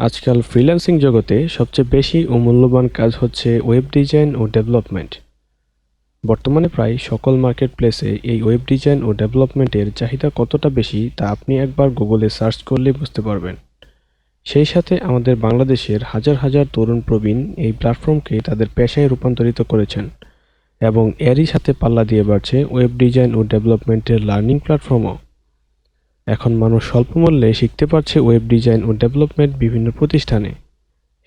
আজকাল ফ্রিল্যান্সিং জগতে সবচেয়ে বেশি ও মূল্যবান কাজ হচ্ছে ওয়েব ডিজাইন ও ডেভেলপমেন্ট। বর্তমানে প্রায় সকল মার্কেট প্লেসে এই ওয়েব ডিজাইন ও ডেভেলপমেন্টের চাহিদা কতটা বেশি তা আপনি একবার গুগলে সার্চ করলেই বুঝতে পারবেন। সেই সাথে আমাদের বাংলাদেশের হাজার হাজার তরুণ প্রবীণ এই প্ল্যাটফর্মকে তাদের পেশায় রূপান্তরিত করেছেন এবং এরই সাথে পাল্লা দিয়ে বাড়ছে ওয়েব ডিজাইন ও ডেভেলপমেন্টের লার্নিং প্ল্যাটফর্মও। এখন মানুষ স্বল্প মূল্যে শিখতে পারছে ওয়েব ডিজাইন ও ডেভেলপমেন্ট বিভিন্ন প্রতিষ্ঠানে।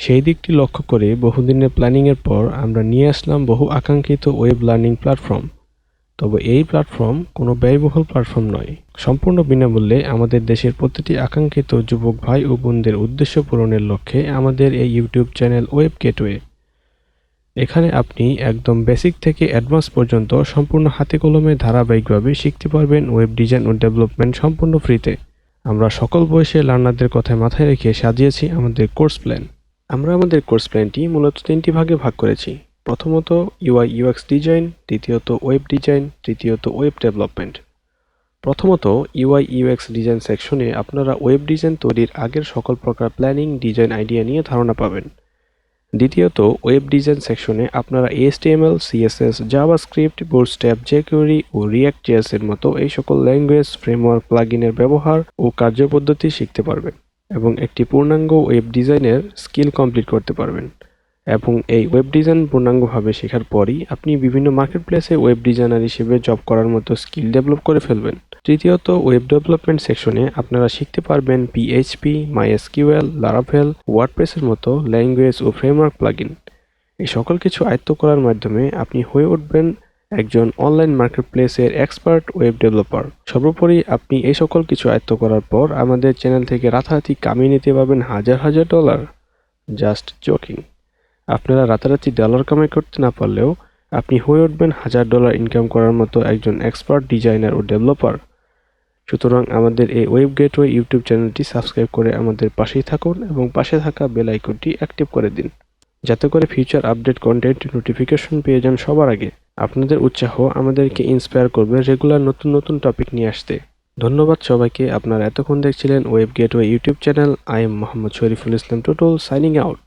সেই দিকটি লক্ষ্য করে বহুদিনের প্ল্যানিংয়ের পর আমরা নিয়ে আসলাম বহু আকাঙ্ক্ষিত ওয়েব লার্নিং প্ল্যাটফর্ম। তবে এই প্ল্যাটফর্ম কোনো ব্যয়বহুল প্ল্যাটফর্ম নয়। সম্পূর্ণ বিনামূল্যে আমাদের দেশের প্রতিটি আকাঙ্ক্ষিত যুবক ভাই ও বোনদের উদ্দেশ্য পূরণের লক্ষ্যে আমাদের এই ইউটিউব চ্যানেল ওয়েব গেটওয়ে। এখানে আপনি একদম বেসিক থেকে অ্যাডভান্স পর্যন্ত সম্পূর্ণ হাতে কলমে ধারাবাহিকভাবে শিখতে পারবেন ওয়েব ডিজাইন ও ডেভেলপমেন্ট সম্পূর্ণ ফ্রিতে। আমরা সকল বয়সের লার্নারদের কথা মাথায় রেখে সাজিয়েছি আমাদের কোর্স প্ল্যান। আমরা আমাদের কোর্স প্ল্যানটি মূলত 3টি ভাগে ভাগ করেছি। প্রথমত ইউআই ইউএক্স ডিজাইন, দ্বিতীয়ত ওয়েব ডিজাইন, তৃতীয়ত ওয়েব ডেভেলপমেন্ট। প্রথমত ইউআই ইউএক্স ডিজাইন সেকশনে আপনারা ওয়েব ডিজাইন তৈরির আগের সকল প্রকার প্ল্যানিং, ডিজাইন আইডিয়া নিয়ে ধারণা পাবেন। দ্বিতীয়ত ওয়েব ডিজাইন সেকশনে আপনারা HTML, CSS, JavaScript, bootstrap, jQuery ও React.js এর মতো এই সকল ল্যাঙ্গুয়েজ, ফ্রেমওয়ার্ক, প্লাগইনের ব্যবহার ও কার্যপদ্ধতি শিখতে পারবেন এবং একটি পূর্ণাঙ্গ ওয়েব ডিজাইনের স্কিল কমপ্লিট করতে পারবেন। এবং এই ওয়েব ডিজাইন পূর্ণাঙ্গভাবে শেখার পরই আপনি বিভিন্ন মার্কেটপ্লেসে ওয়েব ডিজাইনার হিসেবে জব করার মতো স্কিল ডেভেলপ করে ফেলবেন। তৃতীয়ত ওয়েব ডেভেলপমেন্ট সেকশনে আপনারা শিখতে পারবেন PHP, MySQL, Laravel, ওয়ার্ডপ্রেসের মতো ল্যাঙ্গুয়েজ ও ফ্রেমওয়ার্ক প্লাগইন। এই সকল কিছু আয়ত্ত করার মাধ্যমে আপনি হয়ে উঠবেন একজন অনলাইন মার্কেটপ্লেসের এক্সপার্ট ওয়েব ডেভেলপার। সর্বোপরি আপনি এই সকল কিছু আয়ত্ত করার পর আমাদের চ্যানেল থেকে রাতারাতি কামিয়ে নিতে পারবেন হাজার হাজার ডলার। Just joking. আপনারা রাতারাতি ডলার কামাই করতে না পারলেও আপনি হয়ে উঠবেন $1000 ইনকাম করার মতো একজন এক্সপার্ট ডিজাইনার ও ডেভেলপার। সুতরাং আমাদের এই ওয়েব গেটওয়ে ইউটিউব চ্যানেলটি সাবস্ক্রাইব করে আমাদের পাশেই থাকুন এবং পাশে থাকা বেল আইকনটি অ্যাক্টিভ করে দিন, যাতে করে ফিউচার আপডেট কন্টেন্ট নোটিফিকেশন পেয়ে যান সবার আগে। আপনাদের উৎসাহ আমাদেরকে ইন্সপায়ার করবে রেগুলার নতুন নতুন টপিক নিয়ে আসতে। ধন্যবাদ সবাইকে। আপনারা এতক্ষণ দেখছিলেন web gateway YouTube channel. I am Mohammad Shariful Islam Tutul, signing out.